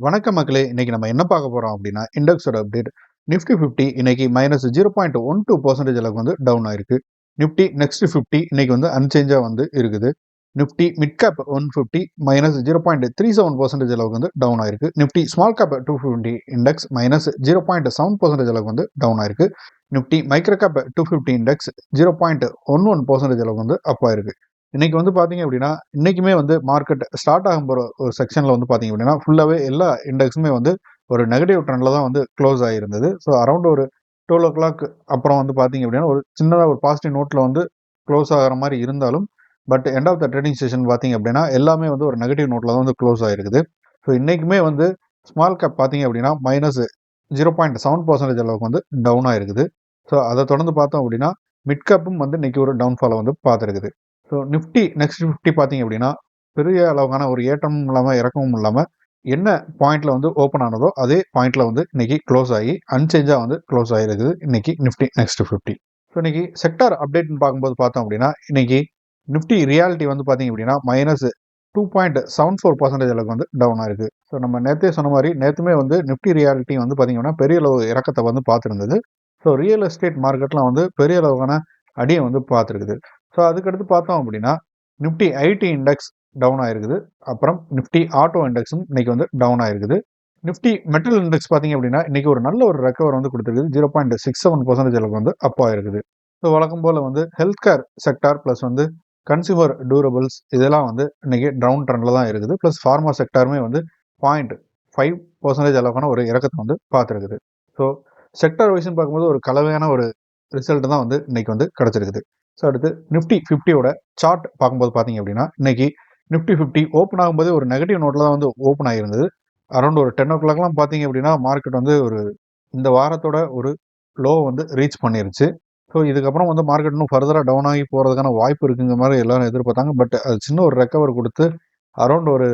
வணக்கம் மக்களே! இன்னைக்கு நம்ம என்ன பார்க்க போறோம் அப்டின்னா, இண்டெக்ஸோட அப்டேட். நிஃப்டி 50 இன்னைக்கு -0.12% அளவுக்கு வந்து டவுன் ஆயிருக்கு. நிஃப்டி நெக்ஸ்ட் 50 இன்னைக்கு வந்து அன்சேஞ்சா வந்து இருக்குது. நிஃப்டி மிட் கேப் 150 -0.37% அளவுக்கு வந்து டவுன் ஆயிருக்கு. நிஃப்டி ஸ்மால் கேப் 250 இண்டெக்ஸ் -0.7% அளவுக்கு வந்து டவுன் ஆயிருக்கு. நிஃப்டி மைக்ரோ கேப் 250 இண்டெக்ஸ் 0.11% அளவுக்கு வந்து அப் ஆயிருக்கு. இன்னைக்கு வந்து பார்த்தீங்க அப்படின்னா, இன்னைக்குமே வந்து மார்க்கெட் ஸ்டார்ட் ஆகும் போற ஒரு செக்ஷன்ல வந்து பார்த்தீங்க அப்படின்னா, ஃபுல்லாவே எல்லா இண்டெக்ஸுமே வந்து ஒரு நெகட்டிவ் ட்ரெண்ட்ல தான் வந்து க்ளோஸ் ஆகியிருந்தது. ஸோ அரவுண்ட் ஒரு 12:00 அப்புறம் வந்து பார்த்தீங்க அப்படின்னா, ஒரு சின்னதா ஒரு பாசிட்டிவ் நோட்ல வந்து க்ளோஸ் ஆகுற மாரி இருந்தாலும், but end of the trading session பார்த்தீங்க அப்படின்னா, எல்லாமே வந்து ஒரு நெகட்டிவ் நோட்ல தான் வந்து க்ளோஸ் ஆகிருக்குது. ஸோ இன்னைக்குமே வந்து ஸ்மால் கேப் பார்த்தீங்க அப்படின்னா, -0.7% அளவுக்கு வந்து டவுன் ஆயிருக்குது. ஸோ அத தொடர்ந்து பார்த்தோம் அப்படின்னா, மிட் கேப்பும் வந்து இன்னைக்கு ஒரு டவுன்ஃபால வந்து பார்த்திருக்குது. ஸோ நிஃப்டி நெக்ஸ்ட் 50 பார்த்தீங்க அப்படின்னா, பெரிய அளவுக்கான ஒரு ஏற்றமும் இல்லாம, இறக்கமும் இல்லாம, என்ன பாயிண்ட்ல வந்து ஓப்பன் ஆனதோ, அதே பாயிண்ட்ல வந்து இன்னைக்கு க்ளோஸ் ஆகி, அன்சேஞ்சா வந்து க்ளோஸ் ஆகிருக்குது. இன்னைக்கு நிஃப்டி நெக்ஸ்ட் 50. ஸோ இன்னைக்கு செக்டார் அப்டேட்ன்னு பார்க்கும்போது பார்த்தோம் அப்படின்னா, இன்னைக்கு நிஃப்டி ரியாலிட்டி வந்து பார்த்தீங்க அப்படின்னா, -2.74% அளவுக்கு வந்து டவுன் ஆயிருக்கு. ஸோ நம்ம நேத்தே சொன்ன மாரி, நேத்துமே வந்து நிஃப்டி ரியாலிட்டி வந்து பார்த்தீங்கன்னா, பெரிய அளவு இறக்கத்த வந்து பார்த்திருந்தது. ஸோ ரியல் எஸ்டேட் மார்க்கெட்லாம் வந்து பெரிய அளவுக்கான அடிய வந்து பார்த்திருக்குது. ஸோ அதுக்கடுத்து பார்த்தோம் அப்படின்னா, நிஃப்டி ஐடி இண்டெக்ஸ் டவுன் ஆயிருக்குது. அப்புறம் நிஃப்டி ஆட்டோ இண்டெக்ஸும் இன்னைக்கு வந்து டவுன் ஆயிருக்குது. நிஃப்டி மெட்டல் இண்டெக்ஸ் பார்த்தீங்க அப்படின்னா, இன்னைக்கு ஒரு நல்ல ஒரு ரெக்கவர் வந்து குடுத்திருக்குது. 0.67% அளவுக்கு வந்து அப் ஆயிருக்குது. ஸோ வழக்கம் போல வந்து ஹெல்த் கேர் செக்டார் பிளஸ் வந்து கன்சியூமர் டூரபிள்ஸ் இதெல்லாம் வந்து இன்னைக்கு டவுன் ட்ரெண்ட்ல தான் இருக்குது. பிளஸ் ஃபார்மா செக்டாருமே வந்து 0.5% அளவுக்கான ஒரு இறக்கத்த வந்து பார்த்திருக்குது. ஸோ செக்டார் வைஸ்ன்னு பார்க்கும்போது ஒரு கலவையான ஒரு ரிசல்ட் தான் வந்து இன்னைக்கு வந்து கிடைச்சிருக்குது. ஸோ அடுத்து நிஃப்டி 50யோட சார்ட் பார்க்கும்போது பார்த்தீங்க அப்படின்னா, இன்னைக்கு நிஃப்டி 50 ஓப்பன் ஆகும்போதே ஒரு நெகட்டிவ் நோட்ல தான் வந்து ஓப்பன் ஆகியிருந்தது. அரௌண்ட் ஒரு 10:00லாம் பார்த்தீங்க அப்படின்னா, மார்க்கெட் வந்து ஒரு இந்த வாரத்தோட ஒரு லோ வந்து ரீச் பண்ணிருச்சு. ஸோ இதுக்கப்புறம் வந்து மார்க்கெட் இன்னும் ஃபர்தரா டவுன் ஆகி போறதுக்கான வாய்ப்பு இருக்குங்கிற மாரி எல்லாரும் எதிர்பார்த்தாங்க. பட் அது சின்ன ஒரு ரெக்கவர் குடுத்து அரௌண்ட் ஒரு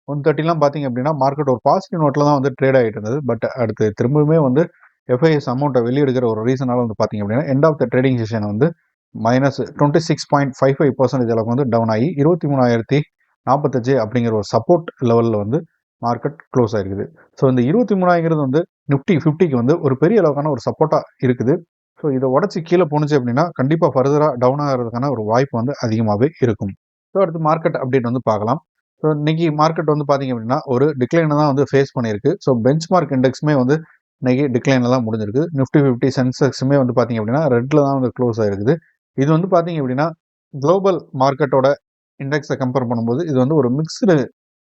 130லாம் பார்த்தீங்க அப்படின்னா, மார்க்கெட் ஒரு பாசிட்டிவ் நோட்ல தான் வந்து ட்ரேட் ஆகிட்டு இருந்தது. பட் அடுத்து திரும்பவுமே வந்து எஃப்ஐஎஸ் அமௌண்ட்ட வெளிய எடுக்கிற ஒரு ரீசனால வந்து பார்த்தீங்க அப்படின்னா, end of the trading session வந்து -26.55% அளவுக்கு வந்து டவுன் ஆகி 23,045 அப்படிங்கிற ஒரு சப்போர்ட் லெவல்ல வந்து மார்க்கெட் க்ளோஸ் ஆயிருக்குது. ஸோ இந்த 23,000ங்கிறது வந்து நிஃப்டி 50க்கு வந்து ஒரு பெரிய அளவுக்கான ஒரு சப்போர்ட்டா இருக்குது. ஸோ இத உடைச்சு கீழ போணுச்சு அப்படின்னா, கண்டிப்பா ஃபர்தரா டவுன் ஆகுறதுக்கான ஒரு வாய்ப்பு வந்து அதிகமாவே இருக்கும். ஸோ அடுத்து மார்க்கெட் அப்டேட் வந்து பார்க்கலாம். ஸோ இன்னைக்கு மார்க்கெட் வந்து பார்த்தீங்க அப்படின்னா, ஒரு டிக்ளைன தான் வந்து ஃபேஸ் பண்ணியிருக்கு. ஸோ பெஞ்ச் மார்க் இண்டெக்ஸுமே வந்து இன்னைக்கு டிக்ளைன்ல தான் முடிஞ்சிருக்கு. நிஃப்டி 50 சென்செக்ஸுமே வந்து பார்த்தீங்க அப்படின்னா, ரெட்ல தான் வந்து க்ளோஸ் ஆயிருக்குது. இது வந்து பார்த்தீங்க அப்படின்னா, குளோபல் மார்க்கெட்டோட இண்டெக்ஸ கம்பேர் பண்ணும்போது, இது வந்து ஒரு மிக்ஸ்டு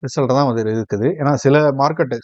ரிசல்ட் தான் வந்து இருக்குது. ஏன்னா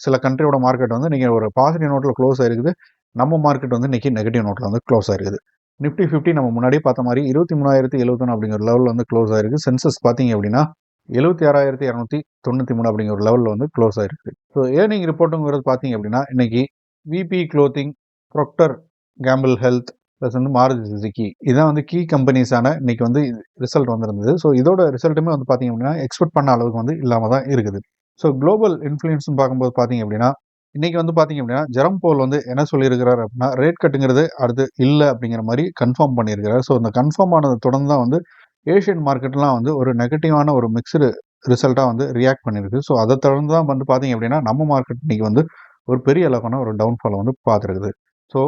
சில கண்ட்ரியோட மார்க்கெட் வந்து நீங்க ஒரு பாசிட்டிவ் நோட்ல க்ளோஸ் ஆயிருக்குது. நம்ம மார்க்கெட் வந்து இன்னைக்கு நெகட்டிவ் நோட்ல வந்து க்ளோஸ் ஆயிருக்குது. நிஃப்டி 50 நம்ம முன்னாடியே பார்த்த மாரி 23,071 அப்படிங்கிற லெவல்ல வந்து க்ளோஸ் ஆயிருக்கு. சென்செக்ஸ் பார்த்தீங்க அப்படின்னா, 76,293 அப்படிங்கிற ஒரு லெவல்ல வந்து க்ளோஸ் ஆயிருக்கு. ஸோ ஏர்னிங் ரிப்போர்ட்டுங்கிறது பார்த்தீங்க அப்படின்னா, இன்னைக்கு VIP clothing, Procter Gamble health plus வந்து மாருதி சுசுகி இதான் வந்து கீ கம்பெனிஸான இன்னைக்கு வந்து ரிசல்ட் வந்திருந்தது. ஸோ இதோட ரிசல்ட்டுமே வந்து பார்த்தீங்க அப்படின்னா, எக்ஸ்பெக்ட் பண்ண அளவுக்கு வந்து இல்லாம தான் இருக்குது. ஸோ குளோபல் இன்ஃப்ளூயன்ஸ்ன்னு பார்க்கும்போது பார்த்தீங்க அப்படின்னா, இன்னைக்கு வந்து பார்த்தீங்க அப்படின்னா, ஜெரம் போல் வந்து என்ன சொல்லியிருக்கிறாரு அப்படின்னா, ரேட் கட்டுங்கிறது அடுத்து இல்ல அப்படிங்கிற மாரி கன்ஃபார்ம் பண்ணியிருக்கிறார். ஸோ இந்த கன்ஃபார்ம் ஆனத தொடர்ந்து தான் வந்து ஏசியன் மார்க்கெட்லாம் வந்து ஒரு நெகட்டிவான ஒரு மிக்ஸ்டு ரிசல்ட்டா வந்து ரியாக்ட் பண்ணியிருக்கு. ஸோ அத தொடர்ந்து தான் வந்து பார்த்தீங்க அப்படின்னா, நம்ம மார்க்கெட் இன்னைக்கு வந்து ஒரு பெரிய அளவுக்கான ஒரு டவுன்ஃபால வந்து பார்த்துருக்குது. ஸோ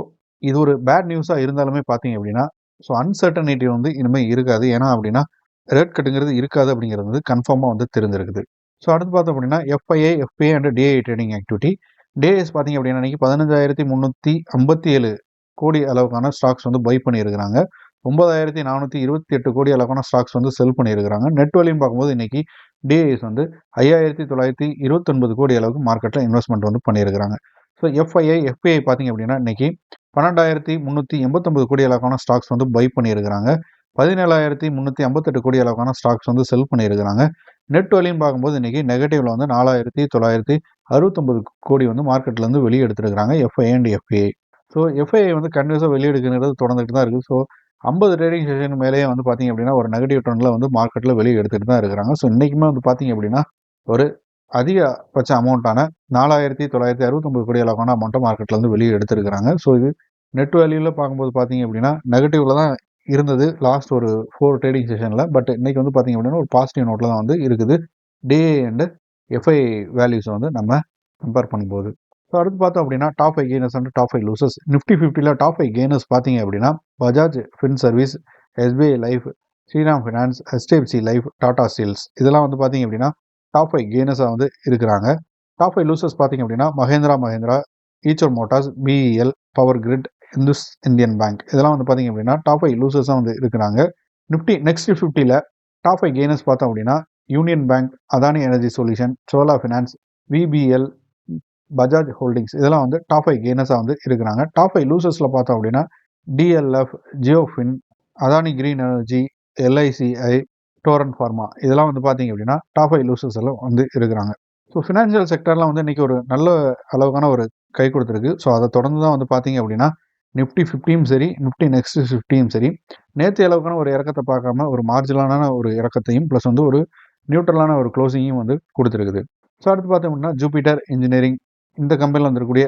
இது ஒரு பேட் நியூஸா இருந்தாலுமே பார்த்தீங்க அப்படின்னா, ஸோ அன்சர்டனிட்டி வந்து இனிமே இருக்காது. ஏன்னா அப்படின்னா, ரேட் கட்டுங்கிறது இருக்காது அப்படிங்கிறது வந்து கன்ஃபார்மா வந்து தெரிஞ்சிருக்குது. ஸோ அடுத்து பார்த்தோம் அப்படின்னா, FII, FII and DII trading activity. Days பார்த்தீங்க அப்படின்னா, இன்னைக்கு 15,357 கோடி அளவுக்கான ஸ்டாக்ஸ் வந்து பை பண்ணியிருக்கிறாங்க. 9,428 கோடி அளவுக்கான ஸ்டாக்ஸ் வந்து செல் பண்ணியிருக்கிறாங்க. நெட் வேல்யூன்னு பார்க்கும்போது இன்னைக்கு டிஐஎஸ் வந்து 5,929 கோடி அளவுக்கு மார்க்கெட்ல இன்வெஸ்ட்மெண்ட் வந்து பண்ணியிருக்கிறாங்க. ஸோ எஃப்ஐஐ, எஃபிஐ பார்த்தீங்க அப்படின்னா, இன்னைக்கு 12,389 கோடி அளவுக்கான ஸ்டாக்ஸ் வந்து பை பண்ணியிருக்கிறாங்க. 17,358 கோடி அளவுக்கான ஸ்டாக்ஸ் வந்து செல் பண்ணியிருக்கிறாங்க. நெட் வேல்யூன்னு பார்க்கும்போது இன்னைக்கு நெகட்டிவ்ல வந்து 4,969 கோடி வந்து மார்க்கெட்ல இருந்து வெளிய எடுத்திருக்கிறாங்க FII and FBI. So FII வந்து கன்டினியூஸா வெளிய எடுக்கிறது தொடர்ந்துட்டு தான் இருக்கு. ஸோ 50 ட்ரேடிங் செஷன் மேலேயே வந்து பார்த்தீங்க அப்படின்னா, ஒரு நெகட்டிவ் ட்ரெண்ட்ல வந்து மார்க்கெட்ல வெளிய எடுத்துட்டு தான் இருக்கிறாங்க. ஸோ இன்னைக்குமே வந்து பார்த்தீங்க அப்படின்னா, ஒரு அதிகபட்ச அமௌண்ட்டான 4,969 கோடி அளவுக்கான அமௌண்ட்ட மார்க்கெட்ல இருந்து வெளிய எடுத்திருக்கிறாங்க. ஸோ இது நெட் வேல்யூல பார்க்கும்போது பார்த்தீங்க அப்படின்னா, நெகட்டிவ்ல தான் இருந்தது லாஸ்ட் ஒரு 4 ட்ரேடிங் செஷன்ல. பட் இன்னைக்கு வந்து பார்த்தீங்க அப்படின்னா, ஒரு பாசிட்டிவ் நோட்ல தான் வந்து இருக்குது. டிஏ அண்ட் எஃப்ஐ வேல்யூஸ வந்து நம்ம கம்பேர் பண்ணும்போது. ஸோ அடுத்து பார்த்தோம் அப்படின்னா top 5 gainers and top 5 losers. Nifty 50ல டாப் 5 கெய்னர்ஸ் பார்த்தீங்க அப்படின்னா Bajaj fin service, SBI life, Shriram finance, HDFC life, Tata steels இதெல்லாம் வந்து பார்த்தீங்க அப்படின்னா டாப் 5 கெய்னர்ஸாக வந்து இருக்கிறாங்க. டாப் 5 லூசர்ஸ் பார்த்தீங்க அப்படின்னா Mahindra, Eicher motors, BEL, power grid, Indus Indian bank இதெல்லாம் வந்து பார்த்தீங்க அப்படின்னா டாப் 5 லூசர்ஸாக வந்து இருக்கிறாங்க. நிஃப்டி நெக்ஸ்ட் 50ல டாப் 5 கெய்னர்ஸ் பார்த்தோம் அப்படின்னா union bank, Adani energy solution, Chola finance, VBL, Bajaj holdings இதெல்லாம் வந்து டாப் 5 கெய்னர்ஸாக வந்து இருக்கிறாங்க. டாப் 5 லூசர்ஸில் பார்த்தோம் அப்படின்னா DLF, JioFin, Adani green energy, LICI, torrent pharma இதெல்லாம் வந்து பார்த்தீங்க அப்படின்னா டாப் 5 லூசர்ஸ் எல்லாம் வந்து இருக்கிறாங்க. ஸோ ஃபினான்ஷியல் செக்டர்லாம் வந்து இன்றைக்கி ஒரு நல்ல அளவுக்கான ஒரு கை கொடுத்துருக்கு. ஸோ அதை தொடர்ந்து தான் வந்து பார்த்தீங்க அப்படின்னா நிஃப்டி 50யும் சரி, நிஃப்டி நெக்ஸ்ட் 50யும் சரி நேற்று அளவுக்கான ஒரு இறக்கத்தை பார்க்காம ஒரு மார்ஜினலான ஒரு இறக்கத்தையும் ப்ளஸ் வந்து ஒரு நியூட்ரலான ஒரு க்ளோசிங்கையும் வந்து கொடுத்துருக்குது. ஸோ அடுத்து பார்த்தோம் அப்படின்னா ஜூபிட்டர் இன்ஜினியரிங் இந்த கம்பெனியில் வந்துருக்கக்கூடிய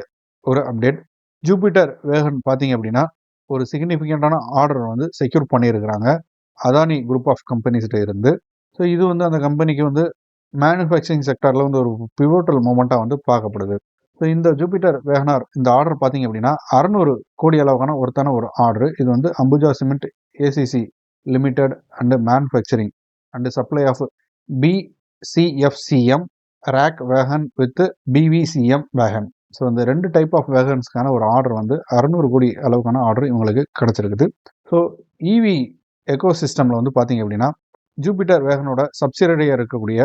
ஒரு அப்டேட். ஜூபிட்டர் வேகன் பார்த்தீங்க அப்படின்னா ஒரு சிக்னிஃபிகண்டான ஆர்டர் வந்து செக்யூர் பண்ணியிருக்கிறாங்க அதானி குரூப் ஆஃப் கம்பெனிஸ்கிட்ட இருந்து. ஸோ இது வந்து அந்த கம்பெனிக்கு வந்து மேனுஃபேக்சரிங் செக்டரில் வந்து ஒரு பிவோட்டல் மூமெண்ட்டாக வந்து பார்க்கப்படுது. ஸோ இந்த ஜூபிட்டர் வேகனார் இந்த ஆர்டர் பார்த்தீங்க அப்படின்னா 600 கோடி அளவுக்கான ஒருத்தான ஒரு ஆர்டர். இது வந்து Ambuja cement ACC limited and manufacturing and supply of BCFCM rake wagon with BVCM wagon. So இந்த 2 டைப் ஆஃப் வேகன்ஸ்க்கான ஒரு ஆர்டர் வந்து 600 கோடி அளவுக்கான ஆர்டர் இவங்களுக்கு கிடச்சிருக்குது. ஸோ EV எக்கோசிஸ்டமில் வந்து பார்த்தீங்க அப்படின்னா ஜூபிட்டர் வேகனோட சப்சிடரியாக இருக்கக்கூடிய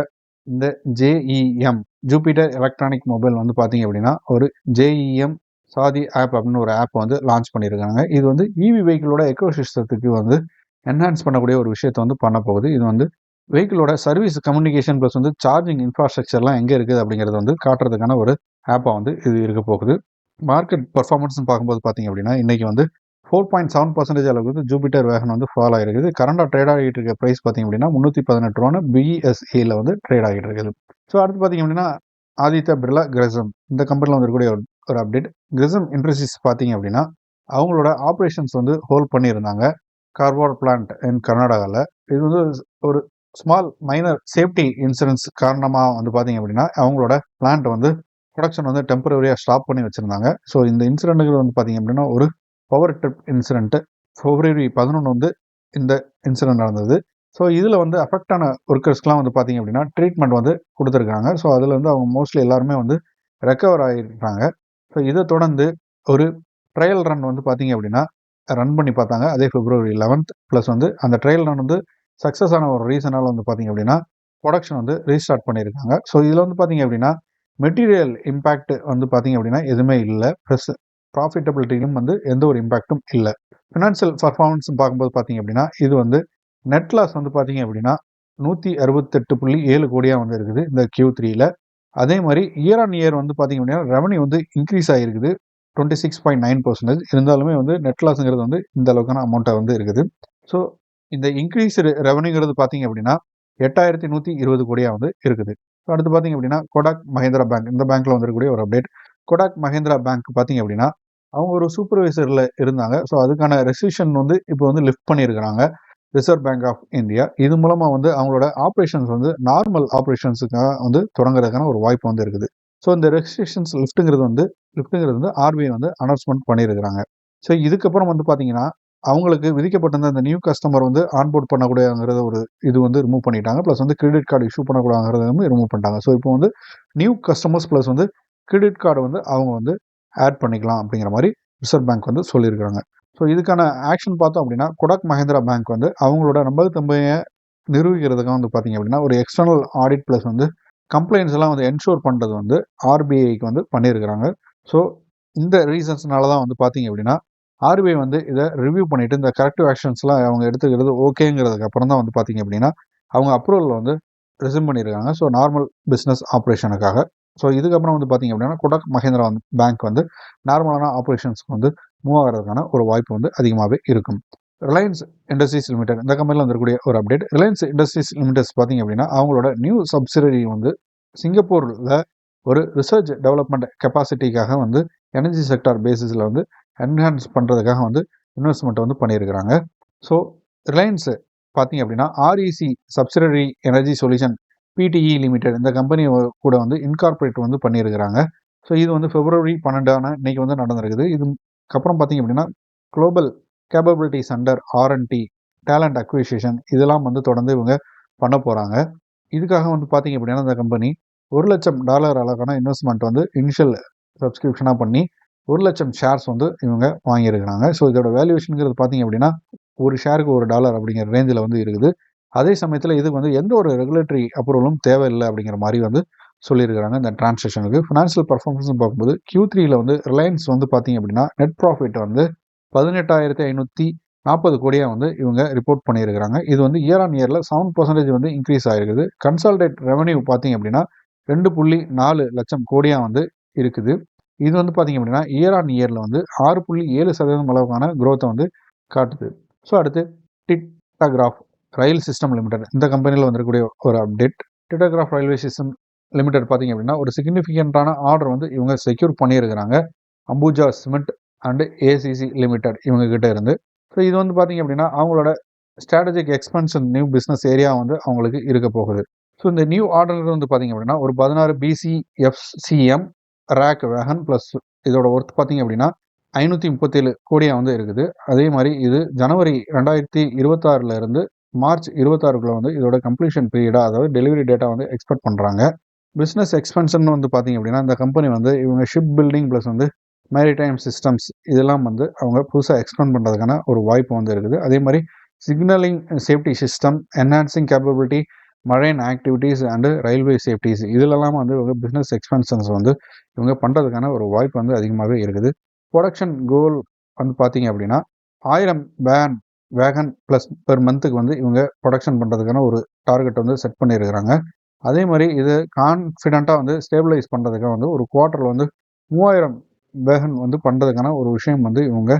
இந்த JEM ஜூபிட்டர் எலக்ட்ரானிக் மொபைல் வந்து பார்த்தீங்க அப்படின்னா ஒரு JEM சாதி ஆப் அப்படின்னு ஒரு ஆப் வந்து லான்ச் பண்ணியிருக்காங்க. இது வந்து EV வெஹிக்கிளோட எக்கோசிஸ்டத்துக்கு வந்து என்ஹான்ஸ் பண்ணக்கூடிய ஒரு விஷயத்தை வந்து பண்ண போகுது. இது வந்து வெஹிக்கிளோட சர்வீஸ் கம்யூனிகேஷன் ப்ளஸ் வந்து சார்ஜிங் இன்ஃப்ராஸ்ட்ரக்சர்லாம் எங்கே இருக்குது அப்படிங்கிறத வந்து காட்டுறதுக்கான ஒரு ஆப்பாக வந்து இது இருக்க போகுது. மார்க்கெட் பர்ஃபார்மன்ஸ்னு பார்க்கும்போது பார்த்தீங்க அப்படின்னா இன்றைக்கி வந்து 4.7% அளவுக்கு வந்து ஜூபிட்டர் வேகன் வந்து ஃபால் ஆகிருக்குது. கரண்டாக ட்ரேட் ஆகிட்டு இருக்க ப்ரைஸ் பார்த்தீங்க அப்படின்னா 318 ரூபான்னு BSEயில் வந்து ட்ரேட் ஆகிட்டு இருக்குது. ஸோ அடுத்து பார்த்தீங்க அப்படின்னா ஆதித்யா பிர்லா கிரிசம் இந்த கம்பெனியில் வந்துருக்கூடிய ஒரு அப்டேட். கிரிசம் இண்டஸ்ட்ரீஸ் பார்த்தீங்க அப்படின்னா அவங்களோட ஆப்ரேஷன்ஸ் வந்து ஹோல்ட் பண்ணியிருந்தாங்க கார்வார் பிளான்ட் இன் கர்நாடகாவில். இது வந்து ஒரு ஸ்மால் மைனர் சேஃப்டி இன்சூரன்ஸ் காரணமாக வந்து பார்த்தீங்க அப்படின்னா அவங்களோட பிளான்ட் வந்து ப்ரொடக்ஷன் வந்து டெம்பரரியாக ஸ்டாப் பண்ணி வச்சுருந்தாங்க. ஸோ இந்த இன்சிடென்ட்டுகள் வந்து பார்த்தீங்க அப்படின்னா ஒரு பவர் ட்ரிப் இன்சிடென்ட்டு February 11 வந்து இந்த இன்சிடென்ட் நடந்தது. ஸோ இதில் வந்து அஃபெக்டான ஒர்க்கர்ஸ்க்குலாம் வந்து பார்த்தீங்க அப்படின்னா ட்ரீட்மெண்ட் வந்து கொடுத்துருக்காங்க. ஸோ அதில் வந்து அவங்க மோஸ்ட்லி எல்லாருமே வந்து ரெக்கவர் ஆகியிருக்காங்க. ஸோ இதை தொடர்ந்து ஒரு ட்ரையல் ரன் வந்து பார்த்தீங்க அப்படின்னா ரன் பண்ணி பார்த்தாங்க அதே February 11 ப்ளஸ் வந்து அந்த ட்ரையல் ரன் வந்து சக்ஸஸ் ஆன ஒரு ரீசனால் வந்து பார்த்தீங்க அப்படின்னா ப்ரொடக்ஷன் வந்து ரீஸ்டார்ட் பண்ணியிருக்காங்க. ஸோ இதில் வந்து பார்த்தீங்க அப்படின்னா மெட்டீரியல் இம்பேக்ட் வந்து பார்த்தீங்க அப்படின்னா எதுவுமே இல்லை. ப்ளஸ் ப்ராஃபிட்டபிலிட்டியும் வந்து எந்த ஒரு இம்பேக்டும் இல்லை. ஃபினான்ஷியல் பர்ஃபார்மன்ஸ் பார்க்கும்போது பார்த்தீங்க அப்படின்னா இது வந்து நெட் லாஸ் வந்து பார்த்தீங்க அப்படின்னா 168.7 கோடியாக வந்து இருக்குது இந்த Q3ல. அதே மாதிரி இயர் ஆன் இயர் வந்து பார்த்தீங்க அப்படின்னா ரெவன்யூ வந்து இன்க்ரீஸ் ஆகிருக்குது 26.9%. இருந்தாலுமே வந்து நெட் லாஸுங்கிறது வந்து இந்த அளவுக்கான அமௌண்ட்டாக வந்து இருக்குது. ஸோ இந்த இன்க்ரீஸ் ரெவன்யூங்கிறது பார்த்தீங்க அப்படின்னா 8120 கோடியாக வந்து இருக்குது. ஸோ அடுத்து பார்த்தீங்க அப்படின்னா கொடாக் மஹேந்திரா பேங்க் இந்த பேங்க்கில் வந்துருக்கக்கூடிய ஒரு அப்டேட். கொடாக் மஹேந்திரா பேங்க் பார்த்தீங்க அப்படின்னா அவங்க ஒரு சூப்பர்வைசரில் இருந்தாங்க. ஸோ அதுக்கான ரெஸ்ட்ரிக்ஷன் வந்து இப்போ வந்து லிஃப்ட் பண்ணியிருக்கிறாங்க ரிசர்வ் பேங்க் ஆஃப் இந்தியா. இது மூலமாக வந்து அவங்களோட ஆப்ரேஷன்ஸ் வந்து நார்மல் ஆப்ரேஷன்ஸுக்காக வந்து தொடங்குறதுக்கான ஒரு வாய்ப்பு வந்து இருக்குது. ஸோ இந்த ரெஸ்ட்ரிக்ஷன்ஸ் லிஃப்ட்டுங்கிறது வந்து RBI வந்து அனௌன்ஸ்மெண்ட் பண்ணியிருக்கிறாங்க. ஸோ இதுக்கப்புறம் வந்து பார்த்தீங்கன்னா அவங்களுக்கு விதிக்கப்பட்டிருந்த அந்த நியூ கஸ்டமர் வந்து ஆன்போர்ட் பண்ணக்கூடாதுங்கிறத ஒரு இது வந்து ரிமூவ் பண்ணிட்டாங்க. ப்ளஸ் வந்து கிரெடிட் கார்டு இஷ்யூ பண்ணக்கூடாதுங்கிறத வந்து ரிமூவ் பண்ணிட்டாங்க. ஸோ இப்போ வந்து நியூ கஸ்டமர்ஸ் ப்ளஸ் வந்து கிரெடிட் கார்டு வந்து அவங்க வந்து ஆட் பண்ணிக்கலாம் அப்படிங்கிற மாதிரி ரிசர்வ் பேங்க் வந்து சொல்லியிருக்காங்க. ஸோ இதுக்கான ஆக்ஷன் பார்த்தோம் அப்படின்னா கொடாக் மஹேந்திரா பேங்க் வந்து அவங்களோட நம்பகத்தன்மையை நிரூபிக்கிறதுக்காக வந்து பார்த்தீங்க அப்படின்னா ஒரு எக்ஸ்டர்னல் ஆடிட் ப்ளஸ் வந்து கம்ப்ளைண்ட்ஸ் எல்லாம் வந்து என்ஷூர் பண்ணுறது வந்து RBIக்கு வந்து பண்ணியிருக்கிறாங்க. ஸோ இந்த ரீசன்ஸ்னால தான் வந்து பார்த்தீங்க அப்படின்னா RBI வந்து இதை ரிவ்யூ பண்ணிவிட்டு இந்த கரெக்டிவ் ஆக்ஷன்ஸ்லாம் அவங்க எடுத்துக்கிறது ஓகேங்கிறதுக்கு அப்புறம் தான் வந்து பார்த்தீங்க அப்படின்னா அவங்க அப்ரூவல் வந்து ரெஸ்யூம் பண்ணியிருக்காங்க. ஸோ நார்மல் பிஸ்னஸ் ஆப்ரேஷனுக்காக. ஸோ இதுக்கப்புறம் வந்து பார்த்தீங்க அப்படின்னா கொடாக் மஹேந்திரா பேங்க் வந்து நார்மலான ஆப்ரேஷன்ஸ்க்கு வந்து மூவ் ஆகிறதுக்கான ஒரு வாய்ப்பு வந்து அதிகமாகவே இருக்கும். ரிலையன்ஸ் இண்டஸ்ட்ரீஸ் லிமிடெட் இந்த கம்பெனியில் வந்துருக்கக்கூடிய ஒரு அப்டேட். ரிலையன்ஸ் இண்டஸ்ட்ரீஸ் லிமிடெட்ஸ் பார்த்தீங்க அப்படின்னா அவங்களோட நியூ சப்சிடரி வந்து சிங்கப்பூரில் ஒரு ரிசர்ச் டெவலப்மெண்ட் கெப்பாசிட்டிக்காக வந்து எனர்ஜி செக்டார் பேசிஸில் வந்து என்ஹான்ஸ் பண்ணுறதுக்காக வந்து இன்வெஸ்ட்மெண்ட் வந்து பண்ணியிருக்கிறாங்க. ஸோ ரிலையன்ஸ் பார்த்தீங்க அப்படின்னா REC subsidiary energy solution PDE limited இந்த கம்பெனி கூட வந்து இன்கார்பரேட் வந்து பண்ணியிருக்கிறாங்க. ஸோ இது வந்து February 12 இன்னைக்கு வந்து நடந்திருக்குது. இதுக்கப்புறம் பார்த்தீங்க அப்படின்னா global capability centre R&D talent acquisition இதெல்லாம் வந்து தொடர்ந்து இவங்க பண்ண போகிறாங்க. இதுக்காக வந்து பார்த்தீங்க அப்படின்னா இந்த கம்பெனி $1,00,000 அளவுக்கான இன்வெஸ்ட்மெண்ட் வந்து இனிஷியல் சப்ஸ்கிரிப்ஷனாக பண்ணி 1,00,000 ஷேர்ஸ் வந்து இவங்க வாங்கியிருக்கிறாங்க. ஸோ இதோட வேல்யூவேஷனுங்கிறது பார்த்தீங்க அப்படின்னா ஒரு ஷேருக்கு $1 அப்படிங்கிற ரேஞ்சில் வந்து இருக்குது. அதே சமயத்தில் இதுக்கு வந்து எந்த ஒரு ரெகுலேட்டரி அப்ரூவலும் தேவையில்லை அப்படிங்கிற மாதிரி வந்து சொல்லியிருக்கிறாங்க இந்த டிரான்சாக்ஷனுக்கு. ஃபினான்ஷியல் பர்ஃபார்மன்ஸ் பார்க்கும்போது Q3ல வந்து ரிலையன்ஸ் வந்து பார்த்தீங்க அப்படின்னா நெட் ப்ராஃபிட் வந்து 18,540 கோடியாக வந்து இவங்க ரிப்போர்ட் பண்ணியிருக்கிறாங்க. இது வந்து இயர் ஆன் இயரில் 7% வந்து இன்க்ரீஸ் ஆகிருக்குது. கன்சால்டேட் ரெவன்யூ பார்த்தீங்க அப்படின்னா 2.4 லட்சம் கோடியாக வந்து இருக்குது. இது வந்து பார்த்தீங்க அப்படின்னா இயர் ஆன் இயரில் வந்து 6.7% அளவுக்கான growth வந்து காட்டுது. ஸோ அடுத்து டிட்டாகிராஃப் ரயில் சிஸ்டம் லிமிடெட் இந்த கம்பெனியில் வந்திருக்கக்கூடிய ஒரு அப்டேட். டிட்டாகிராஃப் ரயில்வே சிஸ்டம் லிமிடெட் பார்த்தீங்க அப்படின்னா ஒரு சிக்னிஃபிகண்ட்டான ஆர்டர் வந்து இவங்க செக்யூர் பண்ணியிருக்கிறாங்க Ambuja cement and ACC limited இவங்க கிட்ட இருந்து. ஸோ இது வந்து பார்த்தீங்க அப்படின்னா அவங்களோட ஸ்ட்ராட்டஜிக் எக்ஸ்பென்ஷன் நியூ பிஸ்னஸ் ஏரியா வந்து அவங்களுக்கு இருக்க போகுது. ஸோ இந்த நியூ ஆர்டர் வந்து பார்த்தீங்க அப்படின்னா ஒரு 16 BCFCM ரேக் வேகன் ப்ளஸ் இதோட ஒர்த் பார்த்தீங்க அப்படின்னா 537 கோடியாக வந்து இருக்குது. அதே மாதிரி இது ஜனவரி 2026 இருந்து மார்ச் 26க்குள்ள வந்து இதோட கம்ப்ளீஷன் பீரியடாக அதாவது டெலிவரி டேட்டா வந்து எக்ஸ்பெக்ட் பண்ணுறாங்க. பிஸ்னஸ் எக்ஸ்பென்ஷன் வந்து பார்த்தீங்க அப்படின்னா இந்த கம்பெனி வந்து இவங்க ஷிப் பில்டிங் ப்ளஸ் வந்து மேரிடைம் சிஸ்டம்ஸ் இதெல்லாம் வந்து அவங்க புதுசாக எக்ஸ்பெண்ட் பண்ணுறதுக்கான ஒரு வாய்ப்பு வந்து இருக்குது. அதே மாதிரி signalling safety system enhancing capability marine activities and railway safeties இதிலெல்லாம் வந்து இவங்க பிஸ்னஸ் எக்ஸ்பென்ஷன்ஸ் வந்து இவங்க பண்ணுறதுக்கான ஒரு வாய்ப்பு வந்து அதிகமாகவே இருக்குது. ப்ரொடக்ஷன் கோல் வந்து பார்த்தீங்க அப்படின்னா 1000 வேகன் ப்ளஸ் பெர் மந்த்துக்கு வந்து இவங்க ப்ரொடக்ஷன் பண்ணுறதுக்கான ஒரு டார்கெட் வந்து செட் பண்ணியிருக்கிறாங்க. அதே மாதிரி இது கான்ஃபிடென்ட்டாக வந்து ஸ்டேபிளைஸ் பண்ணுறதுக்காக வந்து ஒரு குவார்ட்டரில் வந்து 3000 வேகன் வந்து பண்ணுறதுக்கான ஒரு விஷயம் வந்து இவங்க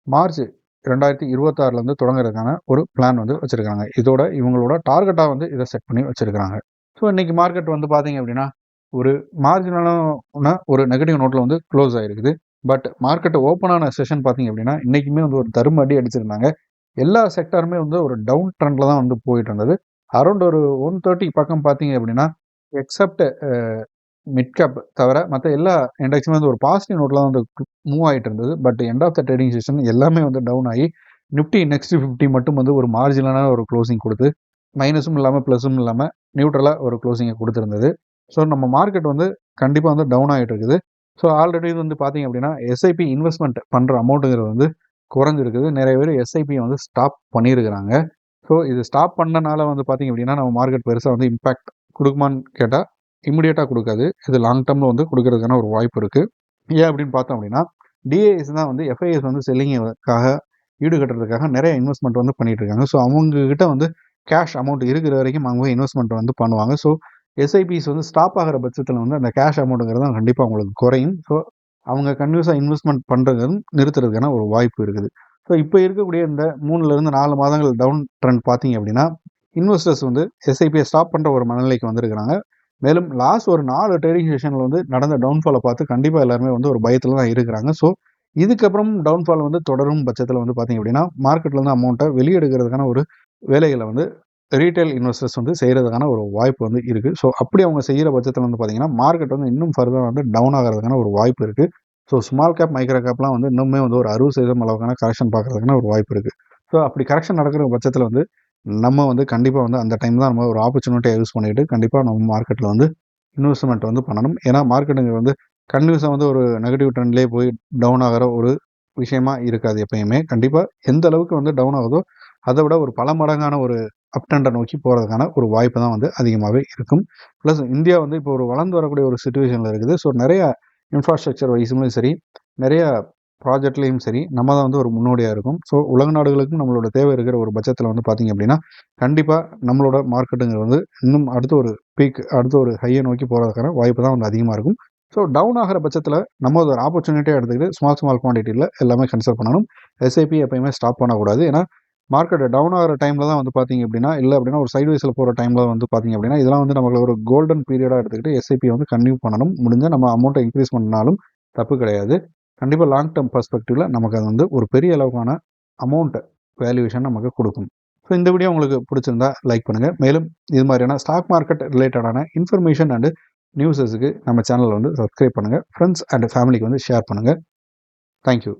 மார்ச் 2026 தொடங்குறதுக்கான ஒரு பிளான் வந்து வச்சுருக்காங்க. இதோட இவங்களோட டார்கெட்டாக வந்து இதை செட் பண்ணி வச்சுருக்காங்க. ஸோ இன்றைக்கி மார்க்கெட் வந்து பார்த்தீங்க அப்படின்னா ஒரு மார்ஜினலான ஒரு நெகட்டிவ் நோட்டில் வந்து க்ளோஸ் ஆகிருக்குது. பட் மார்க்கெட் ஓப்பனான செஷன் பார்த்தீங்க அப்படின்னா இன்றைக்குமே வந்து ஒரு தரும அடி அடிச்சிருந்தாங்க. எல்லா செக்டாருமே வந்து ஒரு டவுன் ட்ரெண்டில் தான் வந்து போயிட்டு இருந்தது. அரௌண்ட் ஒரு 130 பக்கம் பார்த்தீங்க அப்படின்னா எக்ஸப்ட் மிட் கேப் தவிர மற்ற எல்லா இண்டெக்ஸுமே வந்து ஒரு பாசிட்டிவ் நோட்டில் வந்து மூவ் ஆகிட்டு இருந்தது. But end of the trading session எல்லாமே வந்து டவுன் ஆகி நிஃப்டி நெக்ஸ்ட் 50 மட்டும் வந்து ஒரு மார்ஜினலான ஒரு க்ளோசிங் கொடுத்து மைனஸும் இல்லாமல் ப்ளஸும் இல்லாமல் நியூட்ரலாக ஒரு க்ளோசிங்கை கொடுத்துருந்தது. ஸோ நம்ம மார்க்கெட் வந்து கண்டிப்பாக வந்து டவுன் ஆகிட்டு இருக்குது. ஸோ ஆல்ரெடி வந்து பார்த்தீங்க அப்படின்னா எஸ்ஐபி இன்வெஸ்ட்மெண்ட் பண்ணுற அமௌண்ட்டுங்கிறது வந்து குறைஞ்சிருக்குது. நிறைய பேர் எஸ்ஐபியை வந்து ஸ்டாப் பண்ணியிருக்கிறாங்க. ஸோ இது ஸ்டாப் பண்ணனால வந்து பார்த்தீங்க அப்படின்னா நம்ம மார்க்கெட் பெருசாக வந்து இம்பேக்ட் கொடுக்குமான்னு கேட்டால் இமிடியேட்டாக கொடுக்காது. இது லாங் டர்மில் வந்து கொடுக்கறதுக்கான ஒரு வாய்ப்பு இருக்குது. ஏன் அப்படின்னு பார்த்தோம் அப்படின்னா டிஏஎஸ் தான் வந்து எஃப்ஐஎஸ் வந்து செல்லிங்குக்காக ஈடுகட்டுறதுக்காக நிறைய இன்வெஸ்ட்மெண்ட் வந்து பண்ணிட்டு இருக்காங்க. ஸோ அவங்கக்கிட்ட வந்து கேஷ் அமௌண்ட் இருக்கிற வரைக்கும் அவங்க இன்வெஸ்ட்மெண்ட் வந்து பண்ணுவாங்க. ஸோ எஸ்ஐபிஸ் வந்து ஸ்டாப் ஆகிற பட்சத்தில் வந்து அந்த கேஷ் அமௌண்ட்டுங்கிறது கண்டிப்பாக அவங்களுக்கு குறையும். ஸோ அவங்க கன்யூஸாக இன்வெஸ்ட்மெண்ட் பண்ணுறது நிறுத்துறதுக்கான ஒரு வாய்ப்பு இருக்குது. ஸோ இப்போ இருக்கக்கூடிய இந்த 3-4 மாதங்கள் டவுன் ட்ரெண்ட் பார்த்தீங்க அப்படின்னா இன்வெஸ்டர்ஸ் வந்து எஸ்ஐபியை ஸ்டாப் பண்ணுற ஒரு மனநிலைக்கு வந்திருக்கிறாங்க. மேலும் லாஸ்ட் ஒரு 4 ட்ரேடிங் செஷனில் வந்து நடந்த டவுன்ஃபாலை பார்த்து கண்டிப்பாக எல்லாருமே வந்து ஒரு பயத்தில் தான் இருக்கிறாங்க. ஸோ இதுக்கப்புறம் டவுன்ஃபால் வந்து தொடரும் பட்சத்தில் வந்து பார்த்தீங்க அப்படின்னா மார்க்கெட்டில் வந்து அமௌண்ட்டை வெளியெடுக்கிறதுக்கான ஒரு வேலைகளை வந்து ரீட்டைல் இன்வெஸ்டர்ஸ் வந்து செய்கிறதுக்கான ஒரு வாய்ப்பு வந்து இருக்குது. ஸோ அப்படி அவங்க செய்கிற பட்சத்தில் வந்து பார்த்தீங்கன்னா மார்க்கெட் வந்து இன்னும் ஃபர்தராக வந்து டவுன் ஆகிறதுக்கான ஒரு வாய்ப்பு இருக்குது. ஸோ ஸ்மால் கேப் மைக்ரோ கேப்லாம் வந்து இன்னுமே வந்து ஒரு 60% அளவுக்கான கரெக்ஷன் பார்க்கறதுக்கான ஒரு வாய்ப்பு இருக்குது. ஸோ அப்படி கரெக்ஷன் நடக்கிற பட்சத்தில் வந்து நம்ம வந்து கண்டிப்பாக வந்து அந்த டைம் தான் நம்ம ஒரு ஆப்பர்ச்சுனிட்டியை யூஸ் பண்ணிட்டு கண்டிப்பாக நம்ம மார்க்கெட்டில் வந்து இன்வெஸ்ட்மெண்ட் வந்து பண்ணணும். ஏன்னா மார்க்கெட்டுங்க வந்து கன்டினியூஸாக வந்து ஒரு நெகட்டிவ் ட்ரெண்ட்லேயே போய் டவுன் ஆகிற ஒரு விஷயமா இருக்காது. எப்பயுமே கண்டிப்பாக எந்த அளவுக்கு வந்து டவுன் ஆகுதோ அதை விட ஒரு பல மடங்கான ஒரு அப் ட்ரெண்டை நோக்கி போகிறதுக்கான ஒரு வாய்ப்பு தான் வந்து அதிகமாகவே இருக்கும். ப்ளஸ் இந்தியா வந்து இப்போ ஒரு வளர்ந்து வரக்கூடிய ஒரு சுச்சுவேஷனில் இருக்குது. ஸோ நிறைய இன்ஃப்ராஸ்ட்ரக்சர் வைஸ்லையும் சரி நிறைய ப்ராஜெக்ட்லேயும் சரி நம்ம தான் வந்து ஒரு முன்னோடியாக இருக்கும். ஸோ உலக நாடுகளுக்கும் நம்மளோட தேவை இருக்கிற ஒரு பட்சத்தில் வந்து பார்த்திங்க அப்படின்னா கண்டிப்பாக நம்மளோட மார்க்கெட்டுங்கிறது வந்து இன்னும் அடுத்த ஒரு பீக் அடுத்த ஒரு ஹையை நோக்கி போகிறதுக்கான வாய்ப்பு தான் வந்து அதிகமாக இருக்கும். ஸோ டவுன் ஆகிற பட்சத்தில் நம்ம ஒரு ஆப்பர்ச்சுனிட்டியாக எடுத்துக்கிட்டு ஸ்மால் குவான்டிட்டியில் எல்லாமே கன்சிடர் பண்ணணும். எஸ்ஐபி எப்பயுமே ஸ்டாப் பண்ணக்கூடாது. ஏன்னா மார்க்கெட் டவுன் ஆகிற டைமில் தான் வந்து பார்த்திங்க அப்படின்னா இல்லை அப்படின்னா ஒரு சைட்வைஸில் போகிற டைமில் வந்து பார்த்திங்க அப்படின்னா இதெல்லாம் வந்து நம்மளுக்கு ஒரு கோல்டன் பீரியடாக எடுத்துக்கிட்டு எஸ்ஐபி வந்து கன்டினியூ பண்ணணும். முடிஞ்சால் நம்ம அமௌண்ட்டை இன்க்ரீஸ் பண்ணாலும் தப்பு கிடையாது. கண்டிப்பாக லாங் டேர்ம் பர்ஸ்பெக்டிவில் நமக்கு அது வந்து ஒரு பெரிய அளவுக்கான அமௌண்ட் வேல்யூவேஷன் நமக்கு கொடுக்கும். ஸோ ஸோ இந்த வீடியோ உங்களுக்கு பிடிச்சிருந்தா லைக் பண்ணுங்கள். மேலும் இது மாதிரியான ஸ்டாக் மார்க்கெட் ரிலேட்டடான இன்ஃபர்மேஷன் அண்டு நியூஸஸுக்கு நம்ம சேனலில் வந்து சப்ஸ்கிரைப் பண்ணுங்கள். ஃப்ரெண்ட்ஸ் அண்ட் ஃபேமிலிக்கு வந்து ஷேர் பண்ணுங்கள். தேங்க்யூ.